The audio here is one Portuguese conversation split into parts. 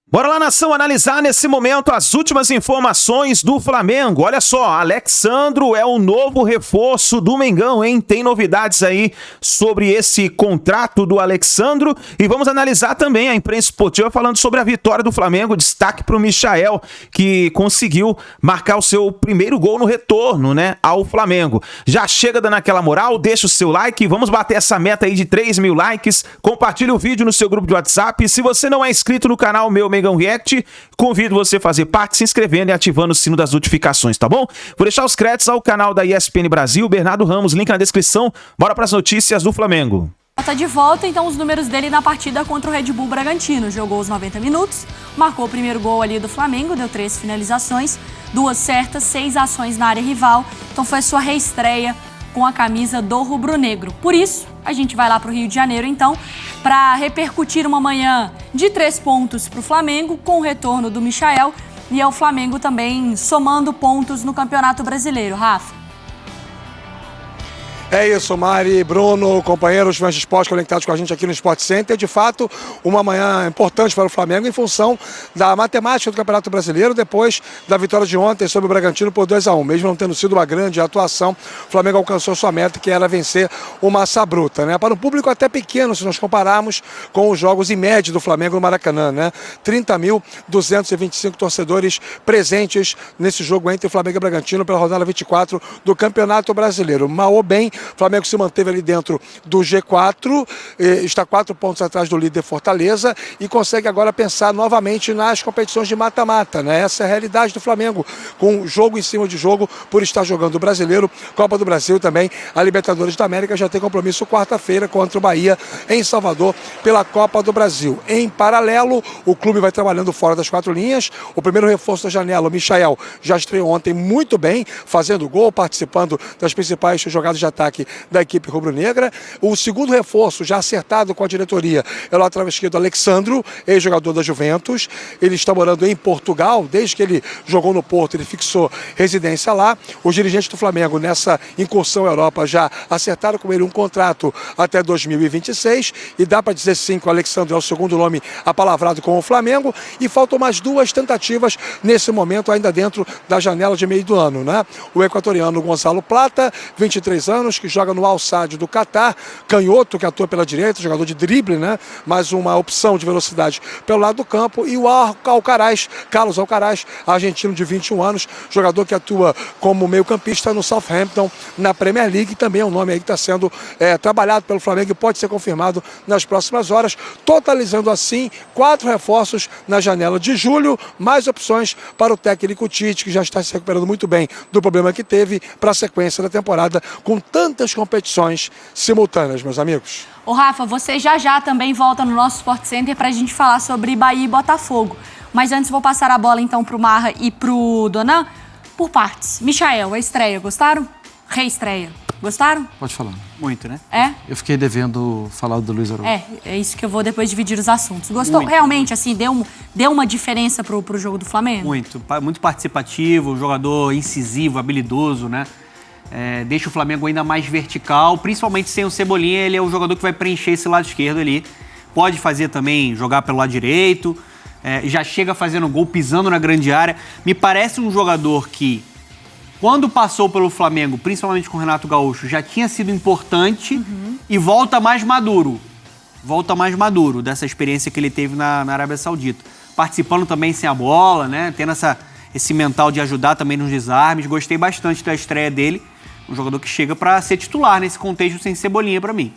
Bora lá, nação, analisar nesse momento as últimas informações do Flamengo. Olha só, Alexandro é o novo reforço do Mengão, hein? Tem novidades aí sobre esse contrato do Alexandro e vamos analisar também a imprensa esportiva falando sobre a vitória do Flamengo. Destaque para o Michael, que conseguiu marcar o seu primeiro gol no retorno, né, ao Flamengo. Já chega dando aquela moral, deixa o seu like, vamos bater essa meta aí de 3 mil likes. Compartilha o vídeo no seu grupo de WhatsApp. E se você não é inscrito no canal Mengão React, convido você a fazer parte, se inscrevendo e ativando o sino das notificações, tá bom? Vou deixar os créditos ao canal da ESPN Brasil, Bernardo Ramos, link na descrição. Bora para as notícias do Flamengo. Tá de volta, então, os números dele na partida contra o Red Bull Bragantino. Jogou os 90 minutos, marcou o primeiro gol ali do Flamengo, deu 3 finalizações, 2 certas, 6 ações na área rival. Então foi a sua reestreia com a camisa do rubro-negro. Por isso, a gente vai lá para o Rio de Janeiro, então, para repercutir uma manhã de 3 pontos para o Flamengo, com o retorno do Michael, e é o Flamengo também somando pontos no Campeonato Brasileiro. Rafa. É isso, Mari, Bruno, companheiros, fãs de esporte conectados com a gente aqui no Sport Center. De fato, uma manhã importante para o Flamengo em função da matemática do Campeonato Brasileiro, depois da vitória de ontem sobre o Bragantino por 2-1. Mesmo não tendo sido uma grande atuação, o Flamengo alcançou sua meta, que era vencer o Massa Bruta, né? Para um público até pequeno, se nós compararmos com os jogos em média do Flamengo no Maracanã, né? 30.225 torcedores presentes nesse jogo entre Flamengo e Bragantino pela rodada 24 do Campeonato Brasileiro. Mal ou bem, o Flamengo se manteve ali dentro do G4, está 4 pontos atrás do líder Fortaleza e consegue agora pensar novamente nas competições de mata-mata, né? Essa é a realidade do Flamengo, com jogo em cima de jogo por estar jogando o Brasileiro, Copa do Brasil também, a Libertadores da América já tem compromisso quarta-feira contra o Bahia em Salvador pela Copa do Brasil. Em paralelo, o clube vai trabalhando fora das 4 linhas, o primeiro reforço da janela, o Michael, já estreou ontem muito bem, fazendo gol, participando das principais jogadas de ataque da equipe rubro-negra. O segundo reforço, já acertado com a diretoria, é o lateral esquerdo Alexandro, ex-jogador da Juventus. Ele está morando em Portugal, desde que ele jogou no Porto, ele fixou residência lá. Os dirigentes do Flamengo, nessa incursão à Europa, já acertaram com ele um contrato até 2026 e dá para dizer sim que o Alexandro é o segundo nome apalavrado com o Flamengo e faltam mais 2 tentativas nesse momento, ainda dentro da janela de meio do ano, né? O equatoriano Gonzalo Plata, 23 anos, que joga no Al-Sadd do Catar, canhoto que atua pela direita, jogador de drible, né? Mais uma opção de velocidade pelo lado do campo, e o Alcaraz, Carlos Alcaraz, argentino de 21 anos, jogador que atua como meio-campista no Southampton, na Premier League, também é um nome aí que está sendo trabalhado pelo Flamengo e pode ser confirmado nas próximas horas, totalizando assim 4 reforços na janela de julho, mais opções para o técnico Tite, que já está se recuperando muito bem do problema que teve para a sequência da temporada, com tantas competições simultâneas, meus amigos. Ô Rafa, você já também volta no nosso Sport Center para a gente falar sobre Bahia e Botafogo. Mas antes vou passar a bola então pro Marra e pro Donan por partes. Michael, a estreia, gostaram? Reestreia, gostaram? Pode falar. Muito, né? É? Eu fiquei devendo falar do Luiz Araújo. É isso que eu vou depois dividir os assuntos. Gostou? Muito. Realmente, assim, deu uma diferença pro jogo do Flamengo? Muito participativo, jogador incisivo, habilidoso, né? Deixa o Flamengo ainda mais vertical, principalmente sem o Cebolinha, ele é o jogador que vai preencher esse lado esquerdo ali. Pode fazer também, jogar pelo lado direito, já chega fazendo gol, pisando na grande área. Me parece um jogador que, quando passou pelo Flamengo, principalmente com o Renato Gaúcho, já tinha sido importante e volta mais maduro. Volta mais maduro dessa experiência que ele teve na Arábia Saudita. Participando também sem a bola, né? Tendo esse mental de ajudar também nos desarmes. Gostei bastante da estreia dele. Um jogador que chega para ser titular nesse contexto sem Cebolinha para mim.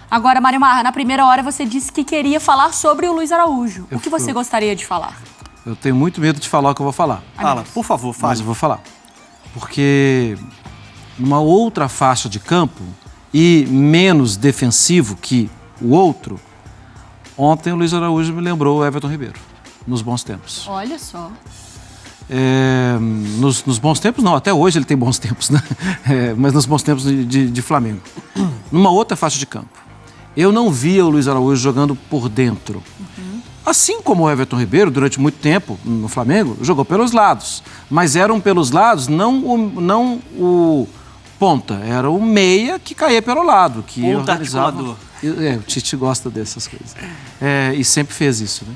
Agora, Mário Marra, na primeira hora você disse que queria falar sobre o Luiz Araújo. O que você gostaria de falar? Eu tenho muito medo de falar o que eu vou falar. Fala, por favor, fala. Mas eu vou falar. Porque numa outra faixa de campo e menos defensivo que o outro, ontem o Luiz Araújo me lembrou o Everton Ribeiro, nos bons tempos. Olha só. Nos bons tempos, não, até hoje ele tem bons tempos, né? Mas nos bons tempos de Flamengo. Numa outra faixa de campo. Eu não via o Luiz Araújo jogando por dentro. Assim como o Everton Ribeiro, durante muito tempo no Flamengo, jogou pelos lados. Mas eram pelos lados, não o ponta, era o meia que caía pelo lado, que ponta organizava. articulador. O Tite gosta dessas coisas. E sempre fez isso, né?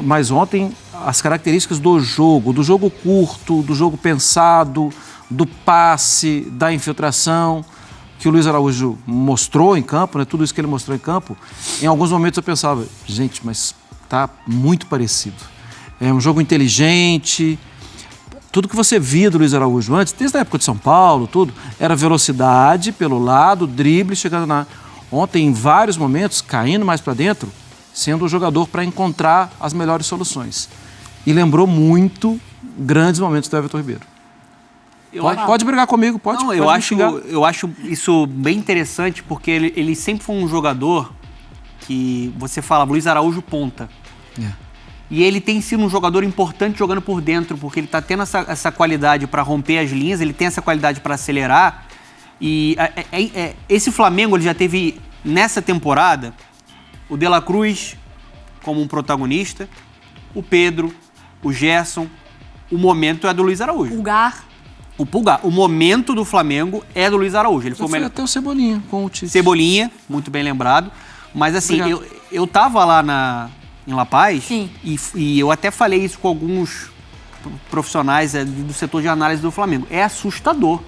Mas ontem, as características do jogo curto, do jogo pensado, do passe, da infiltração, que o Luiz Araújo mostrou em campo, né? Tudo isso que ele mostrou em campo, em alguns momentos eu pensava, gente, mas tá muito parecido. É um jogo inteligente. Tudo que você via do Luiz Araújo antes, desde a época de São Paulo, tudo, era velocidade pelo lado, drible, chegando na... Ontem, em vários momentos, caindo mais para dentro, sendo o jogador para encontrar as melhores soluções. E lembrou muito grandes momentos do Everton Ribeiro. Pode brigar comigo, pode. Não, eu acho isso bem interessante, porque ele sempre foi um jogador que você fala, Luiz Araújo ponta. E ele tem sido um jogador importante jogando por dentro, porque ele está tendo essa qualidade para romper as linhas, ele tem essa qualidade para acelerar. E esse Flamengo ele já teve, nessa temporada, o De La Cruz como um protagonista, o Pedro, o Gerson, o momento é do Luiz Araújo. O Pulgar. O momento do Flamengo é do Luiz Araújo. Ele foi até o Cebolinha com o Tite. Cebolinha, muito bem lembrado. Mas assim, eu tava lá em La Paz e eu até falei isso com alguns profissionais do setor de análise do Flamengo. É assustador.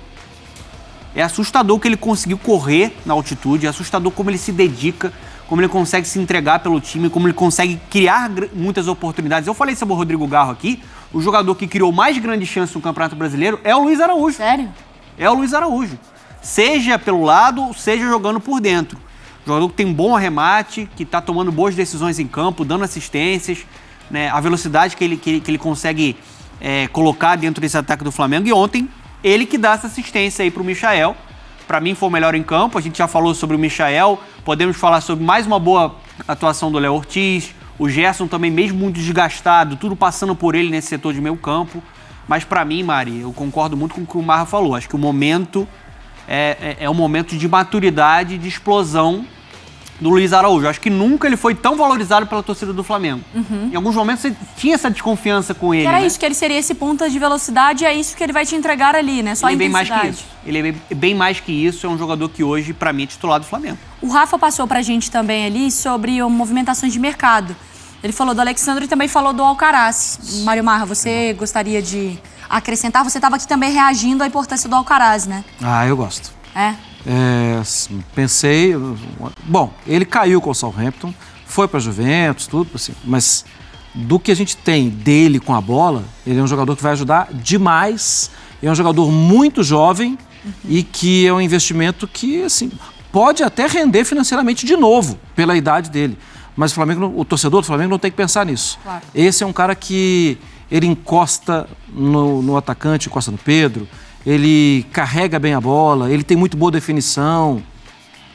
É assustador que ele conseguiu correr na altitude, é assustador como ele se dedica, como ele consegue se entregar pelo time, como ele consegue criar muitas oportunidades. Eu falei sobre o Rodrigo Garro aqui, o jogador que criou mais grandes chances no Campeonato Brasileiro é o Luiz Araújo. Sério? É o Luiz Araújo. Seja pelo lado, seja jogando por dentro. Jogador que tem bom arremate, que está tomando boas decisões em campo, dando assistências, né, a velocidade que ele consegue colocar dentro desse ataque do Flamengo. E ontem, ele que dá essa assistência aí para o Michael. Para mim foi o melhor em campo, a gente já falou sobre o Michael, podemos falar sobre mais uma boa atuação do Léo Ortiz, o Gerson também, mesmo muito desgastado, tudo passando por ele nesse setor de meio campo. Mas para mim, Mari, eu concordo muito com o que o Marra falou, acho que o momento é um momento de maturidade, de explosão do Luiz Araújo. Acho que nunca ele foi tão valorizado pela torcida do Flamengo. Em alguns momentos você tinha essa desconfiança com ele. Era isso, que ele seria esse ponta de velocidade, é isso que ele vai te entregar ali, né? Só ele a intensidade. Bem mais que isso. Ele é bem mais que isso, é um jogador que hoje, para mim, é titular do Flamengo. O Rafa passou pra gente também ali sobre movimentações de mercado. Ele falou do Alexandre e também falou do Alcaraz. Mário Marra, você gostaria de acrescentar? Você estava aqui também reagindo à importância do Alcaraz, né? Eu gosto. Pensei... Bom, ele caiu com o Southampton, foi para Juventus, tudo assim, mas do que a gente tem dele com a bola, ele é um jogador que vai ajudar demais, é um jogador muito jovem e que é um investimento que, assim, pode até render financeiramente de novo, pela idade dele. Mas o torcedor do Flamengo não tem que pensar nisso. Claro. Esse é um cara que ele encosta no atacante, encosta no Pedro, ele carrega bem a bola, ele tem muito boa definição.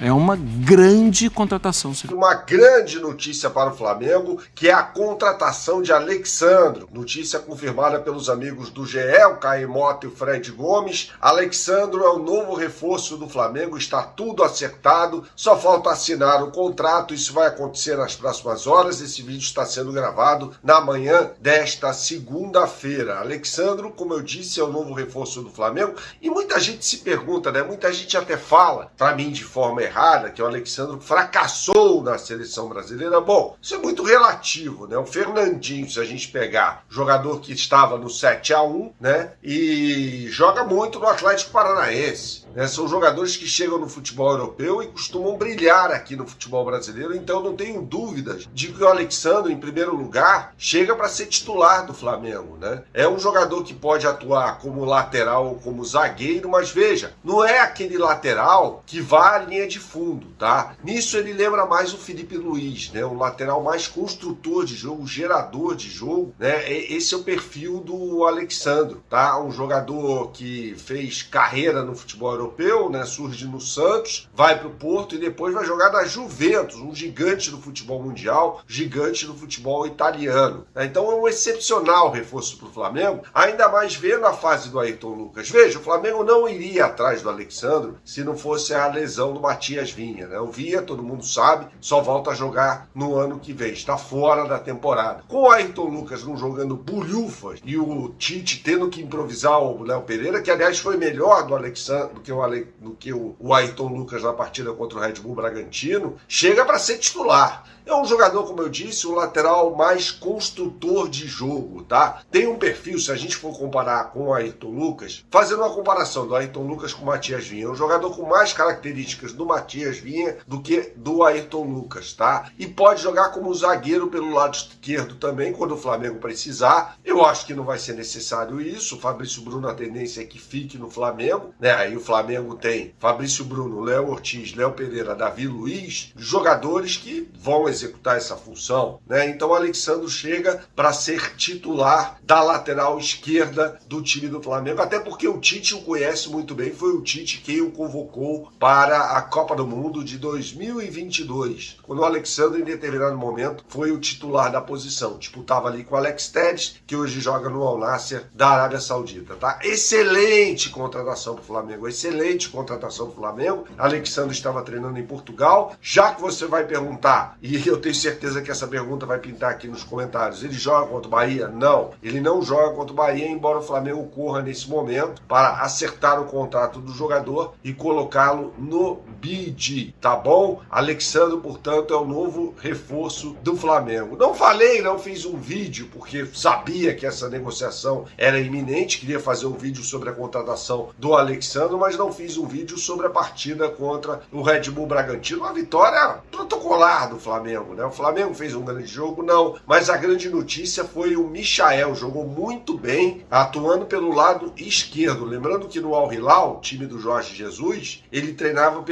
É uma grande contratação. Uma grande notícia para o Flamengo, que é a contratação de Alexandro. Notícia confirmada pelos amigos do GE, o Caio Mota e o Fred Gomes. Alexandro é o novo reforço do Flamengo, está tudo acertado, só falta assinar o contrato. Isso vai acontecer nas próximas horas. Esse vídeo está sendo gravado na manhã desta segunda-feira. Alexandro, como eu disse, é o novo reforço do Flamengo. E muita gente se pergunta, né? Muita gente até fala, para mim de forma errada, que o Alexandro fracassou na seleção brasileira. Bom, isso é muito relativo, né? O Fernandinho, se a gente pegar, jogador que estava no 7-1, né? E joga muito no Atlético Paranaense, né? São jogadores que chegam no futebol europeu e costumam brilhar aqui no futebol brasileiro, então não tenho dúvidas de que o Alexandro, em primeiro lugar, chega para ser titular do Flamengo, né? É um jogador que pode atuar como lateral ou como zagueiro, mas veja, não é aquele lateral que vai à linha de fundo, tá? Nisso ele lembra mais o Felipe Luiz, né? Um lateral mais construtor de jogo, gerador de jogo, né? Esse é o perfil do Alexandro, tá? Um jogador que fez carreira no futebol europeu, né? Surge no Santos, vai pro Porto e depois vai jogar na Juventus, um gigante do futebol mundial, gigante do futebol italiano, né? Então é um excepcional reforço pro Flamengo, ainda mais vendo a fase do Ayrton Lucas. Veja, o Flamengo não iria atrás do Alexandro se não fosse a lesão do Matias Vinha, né? O Vinha, todo mundo sabe, só volta a jogar no ano que vem, está fora da temporada. Com o Ayrton Lucas não jogando bulhufas e o Tite tendo que improvisar o Léo Pereira, que aliás foi melhor do que o o Ayrton Lucas na partida contra o Red Bull Bragantino, chega para ser titular. É um jogador, como eu disse, um lateral mais construtor de jogo, tá? Tem um perfil, se a gente for comparar com o Ayrton Lucas, fazendo uma comparação do Ayrton Lucas com o Matias Vinha, é um jogador com mais características do Matias Vinha do que do Ayrton Lucas, tá? E pode jogar como zagueiro pelo lado esquerdo também, quando o Flamengo precisar. Eu acho que não vai ser necessário isso. O Fabrício Bruno, a tendência é que fique no Flamengo, né? Aí o Flamengo tem Fabrício Bruno, Léo Ortiz, Léo Pereira, Davi Luiz, jogadores que vão executar essa função, né? Então o Alexandro chega para ser titular da lateral esquerda do time do Flamengo, até porque o Tite o conhece muito bem, foi o Tite quem o convocou para a Copa do Mundo de 2022, quando o Alexandro em determinado momento foi o titular da posição, disputava ali com o Alex Telles, que hoje joga no Al Nassr da Arábia Saudita, tá? Excelente contratação para o Flamengo, excelente contratação para o Flamengo. Alexandro estava treinando em Portugal. Já que você vai perguntar, e eu tenho certeza que essa pergunta vai pintar aqui nos comentários, ele joga contra o Bahia? Não, ele não joga contra o Bahia, embora o Flamengo corra nesse momento para acertar o contrato do jogador e colocá-lo no bid, tá bom? Alexandro, portanto, é o novo reforço do Flamengo. Não fiz um vídeo, porque sabia que essa negociação era iminente, queria fazer um vídeo sobre a contratação do Alexandro, mas não fiz um vídeo sobre a partida contra o Red Bull Bragantino, uma vitória protocolar do Flamengo, né? O Flamengo fez um grande jogo, não, mas a grande notícia foi o Michael, jogou muito bem, atuando pelo lado esquerdo. Lembrando que no Al Hilal, time do Jorge Jesus, ele treinava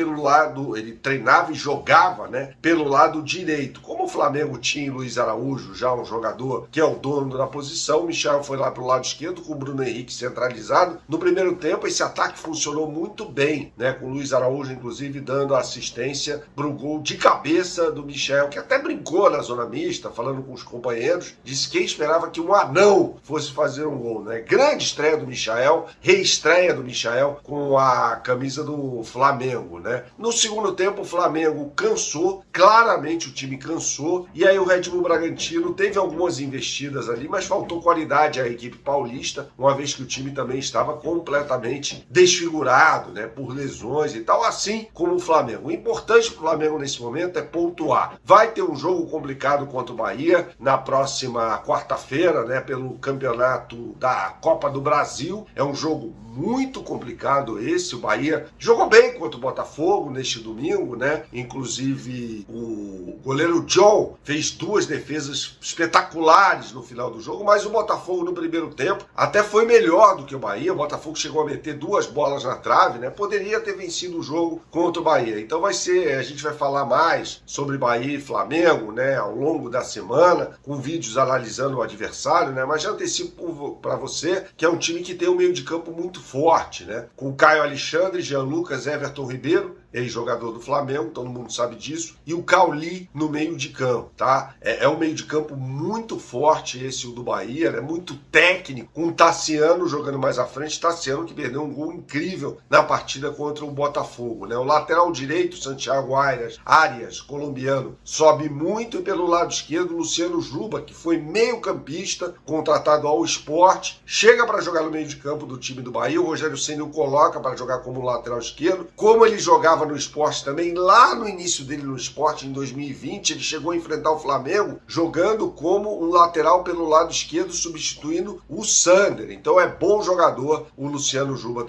e jogava, né, pelo lado direito. Como o Flamengo tinha Luiz Araújo, já um jogador que é o dono da posição, o Michael foi lá pelo lado esquerdo com o Bruno Henrique centralizado. No primeiro tempo, esse ataque funcionou muito bem, né, com o Luiz Araújo, inclusive, dando assistência para o gol de cabeça do Michael, que até brincou na zona mista, falando com os companheiros, disse que esperava que um anão fosse fazer um gol, né? Grande estreia do Michael, reestreia do Michael com a camisa do Flamengo, né? No segundo tempo, o Flamengo cansou, claramente o time cansou, e aí o Red Bull Bragantino teve algumas investidas ali, mas faltou qualidade à equipe paulista, uma vez que o time também estava completamente desfigurado, né, por lesões e tal, assim como o Flamengo. O importante para o Flamengo nesse momento é pontuar. Vai ter um jogo complicado contra o Bahia na próxima quarta-feira, né, pelo campeonato da Copa do Brasil. É um jogo muito complicado esse. O Bahia jogou bem contra o Botafogo neste domingo, né? Inclusive o goleiro John fez duas defesas espetaculares no final do jogo, mas o Botafogo no primeiro tempo até foi melhor do que o Bahia. O Botafogo chegou a meter duas bolas na trave, né? Poderia ter vencido o jogo contra o Bahia. Então a gente vai falar mais sobre Bahia e Flamengo, né, ao longo da semana, com vídeos analisando o adversário, né? Mas já antecipo para você que é um time que tem um meio de campo muito forte, né? Com Caio Alexandre, Jean Lucas, Everton Ribeiro, ex-jogador do Flamengo, todo mundo sabe disso, e o Cauli no meio de campo, tá? É um meio de campo muito forte esse, o do Bahia, né? Muito técnico, com o Tassiano jogando mais à frente, Tassiano que perdeu um gol incrível na partida contra o Botafogo, né? O lateral direito, Santiago Arias, colombiano, sobe muito, e pelo lado esquerdo, Luciano Juba, que foi meio campista, contratado ao Sport, chega para jogar no meio de campo do time do Bahia. O Rogério Ceni o coloca para jogar como lateral esquerdo, como ele jogava no Sport também, lá no início dele no Sport, em 2020, ele chegou a enfrentar o Flamengo jogando como um lateral pelo lado esquerdo, substituindo o Sander. Então é bom jogador o Luciano Juba.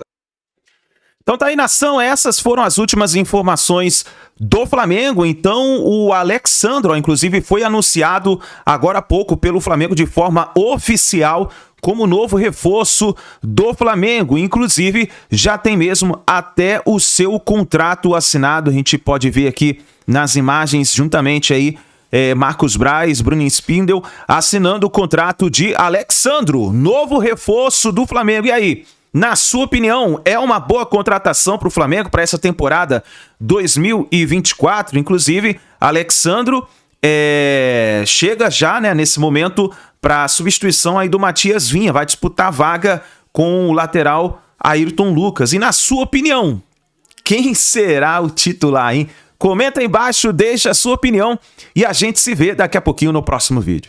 Então tá aí, nação, essas foram as últimas informações do Flamengo. Então o Alexandro, inclusive, foi anunciado agora há pouco pelo Flamengo de forma oficial como novo reforço do Flamengo. Inclusive, já tem mesmo até o seu contrato assinado. A gente pode ver aqui nas imagens, juntamente aí, Marcos Braz, Bruno Spindel, assinando o contrato de Alexandro, novo reforço do Flamengo. E aí, na sua opinião, é uma boa contratação para o Flamengo para essa temporada 2024? Inclusive, Alexandro chega já, né, nesse momento para a substituição aí do Matias Vinha, vai disputar a vaga com o lateral Ayrton Lucas. E na sua opinião, quem será o titular, hein? Comenta aí embaixo, deixa a sua opinião e a gente se vê daqui a pouquinho no próximo vídeo.